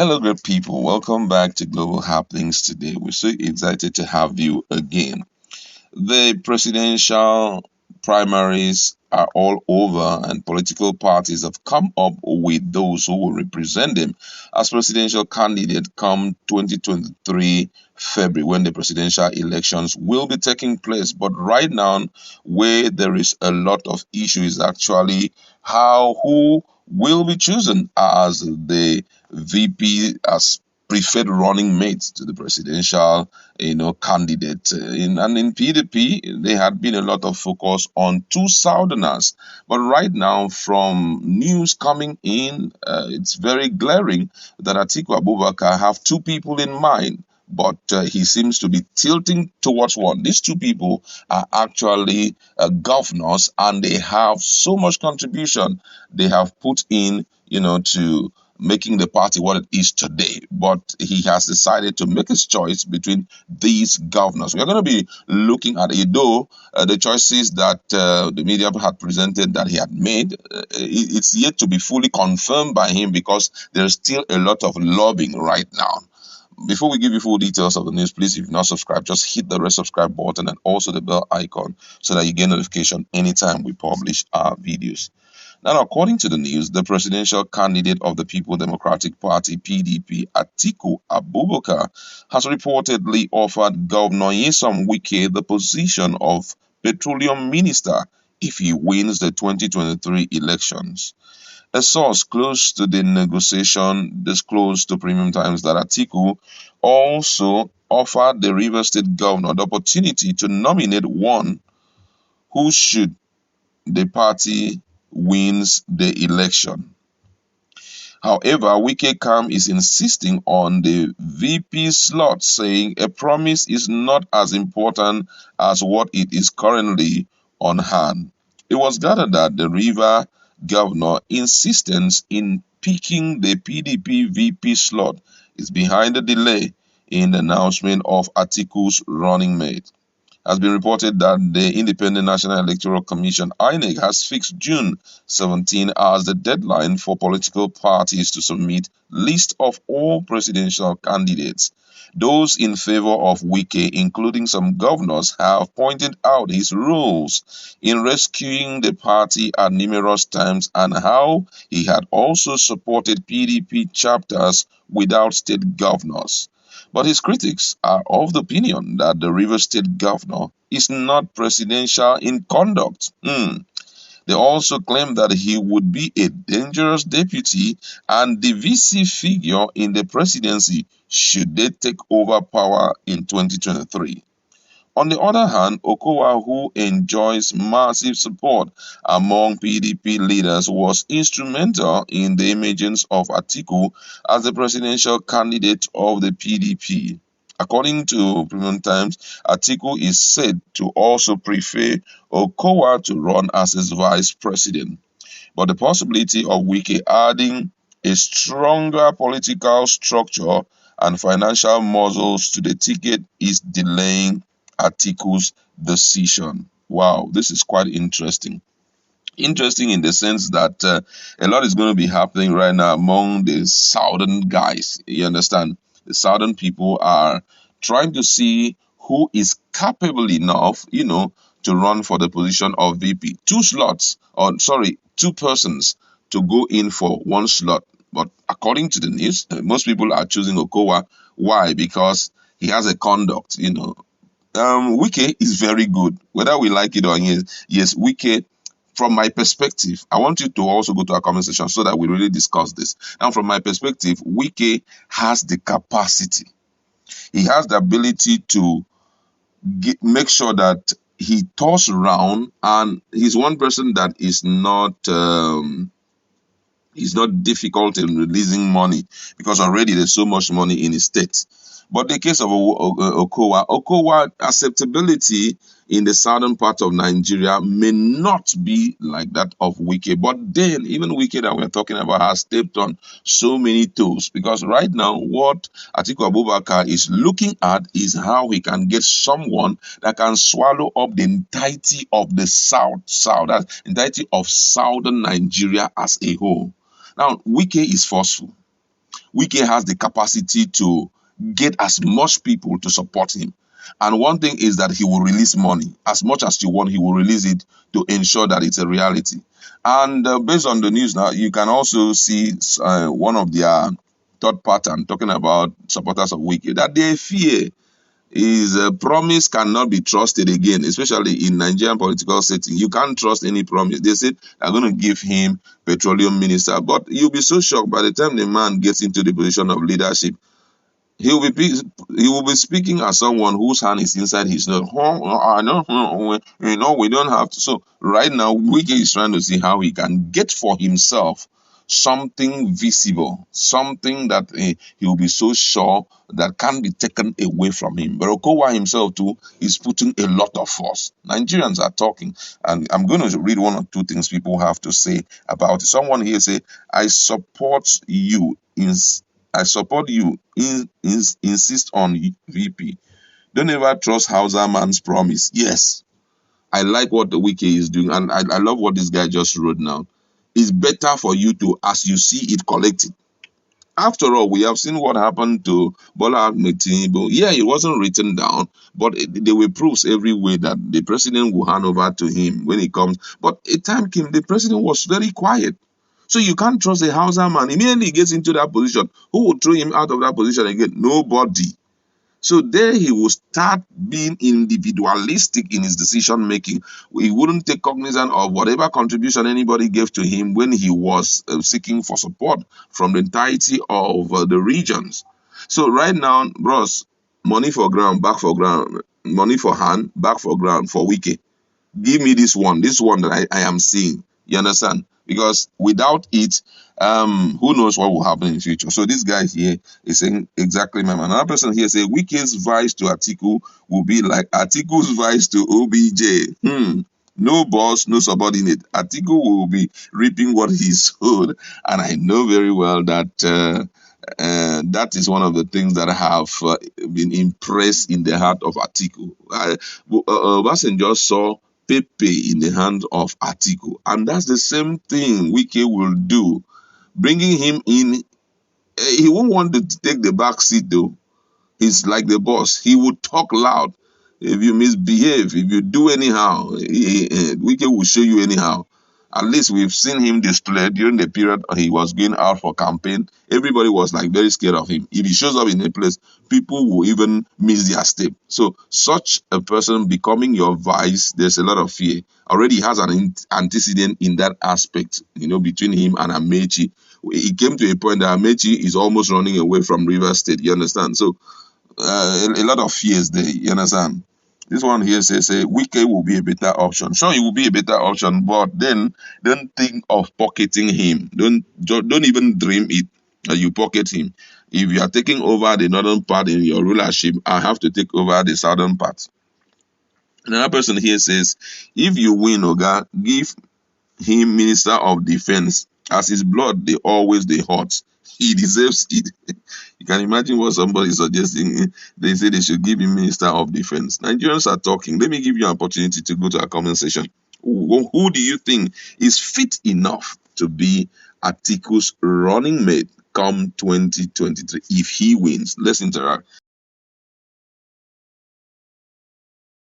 Hello, great people. Welcome back to Global Happenings today. We're so excited to have you again. The presidential primaries are all over, and political parties have come up with those who will represent them as presidential candidate come 2023 February, when the presidential elections will be taking place. But right now, where there is a lot of issue is actually who will be chosen as the VP, as preferred running mates to the presidential candidate. In PDP, there had been a lot of focus on two Southerners. But right now, from news coming in, it's very glaring that Atiku Abubakar have two people in mind. But he seems to be tilting towards one. These two people are actually governors, and they have so much contribution they have put in, to making the party what it is today. But he has decided to make his choice between these governors. We are going to be looking at it, though the choices that the media had presented that he had made, it's yet to be fully confirmed by him because there's still a lot of lobbying right now. Before we give you full details of the news, please, if you've not subscribed, just hit the red subscribe button and also the bell icon so that you get notification anytime we publish our videos. Now, according to the news, the presidential candidate of the People Democratic Party, PDP, Atiku Abubakar, has reportedly offered Governor Nyesom Wike the position of petroleum minister if he wins the 2023 elections. A source close to the negotiation disclosed to Premium Times that Atiku also offered the Rivers State governor the opportunity to nominate one who, should the party wins the election. However, Wike Kam is insisting on the VP slot, saying a promise is not as important as what it is currently on hand. It was gathered that the River governor insistence in picking the PDP VP slot is behind the delay in the announcement of Atiku's running mate. Has been reported that the Independent National Electoral Commission (INEC) has fixed June 17 as the deadline for political parties to submit list of all presidential candidates. Those in favor of Wike, including some governors, have pointed out his roles in rescuing the party at numerous times and how he had also supported PDP chapters without state governors. But his critics are of the opinion that the Rivers State governor is not presidential in conduct. They also claim that he would be a dangerous deputy and divisive figure in the presidency should they take over power in 2023. On the other hand, Okowa, who enjoys massive support among PDP leaders, was instrumental in the emergence of Atiku as the presidential candidate of the PDP. According to Premium Times, Atiku is said to also prefer Okowa to run as his vice president. But the possibility of Wike adding a stronger political structure and financial muscles to the ticket is delaying Atiku's decision. Wow, this is quite interesting. Interesting in the sense that a lot is going to be happening right now among the southern guys. You understand? The southern people are trying to see who is capable enough, to run for the position of VP. Two persons to go in for one slot. But according to the news, most people are choosing Okowa. Why? Because he has a conduct, Wike is very good, whether we like it or not. Yes, Wike, from my perspective, I want you to also go to our comment section so that we really discuss this. Now, from my perspective, Wike has the capacity. He has the ability to make sure that he toss around, and he's one person that is not he's not difficult in releasing money because already there's so much money in his state. But the case of Okowa acceptability in the southern part of Nigeria may not be like that of Wike. But then, even Wike that we're talking about has stepped on so many toes, because right now, what Atiku Abubakar is looking at is how he can get someone that can swallow up the entirety of the that entirety of southern Nigeria as a whole. Now, Wike is forceful. Wike has the capacity to get as much people to support him. And one thing is that he will release money. As much as you want, he will release it to ensure that it's a reality. And based on the news now, you can also see one of their thought pattern talking about supporters of Wike, that they fear his promise cannot be trusted again, especially in Nigerian political setting. You can't trust any promise. They said they're going to give him petroleum minister, but you'll be so shocked by the time the man gets into the position of leadership. He will be speaking as someone whose hand is inside his nose. I know, we don't have to. So right now, Wike is trying to see how he can get for himself something visible, something that he will be so sure that can't be taken away from him. But Okowa himself too is putting a lot of force. Nigerians are talking, and I'm going to read one or two things people have to say about it. Someone here say, "I support you in." I support you. Insist on VP. Don't ever trust Hausa man's promise. Yes, I like what the Wiki is doing, and I love what this guy just wrote now. It's better for you to, as you see it, collect it. After all, we have seen what happened to Bola Ahmed Tinubu. Yeah, it wasn't written down, but there were proofs every way that the president will hand over to him when it comes. But a time came, the president was very quiet. So you can't trust a Hausa man. Immediately he gets into that position. Who will throw him out of that position again? Nobody. So there he will start being individualistic in his decision making. He wouldn't take cognizance of whatever contribution anybody gave to him when he was seeking for support from the entirety of the regions. So right now, bros, money for ground, back for ground, money for hand, back for ground for Wike. Give me this one that I am seeing. You understand? Because without it, who knows what will happen in the future. So this guy here is saying exactly my man. Another person here say Wike's vice to Atiku will be like Atiku's vice to OBJ. No boss, no subordinate. Atiku will be reaping what he sowed, and I know very well that that is one of the things that have been impressed in the heart of Atiku. Basen just saw Pepe in the hand of Atiku, and that's the same thing Wike will do. Bringing him in, he won't want to take the back seat though. He's like the boss. He would talk loud. If you misbehave, if you do anyhow, Wike will show you anyhow. At least we've seen him displayed during the period he was going out for campaign. Everybody was like very scared of him. If he shows up in a place, people will even miss their step. So such a person becoming your vice, there's a lot of fear. Already has an antecedent in that aspect, between him and Amechi. It came to a point that Amechi is almost running away from River State. You understand? So a lot of fears there. You understand? This one here says, Wike will be a better option. Sure, it will be a better option, but then don't think of pocketing him. Don't even dream it that you pocket him. If you are taking over the northern part in your rulership, I have to take over the southern part. Another person here says, if you win, Oga, give him Minister of Defense. As his blood, they hot. He deserves it. You can imagine what somebody is suggesting. They say they should give him Minister of Defense. Nigerians are talking. Let me give you an opportunity to go to our comment section. Who do you think is fit enough to be Atiku's running mate come 2023 if he wins? Let's interact.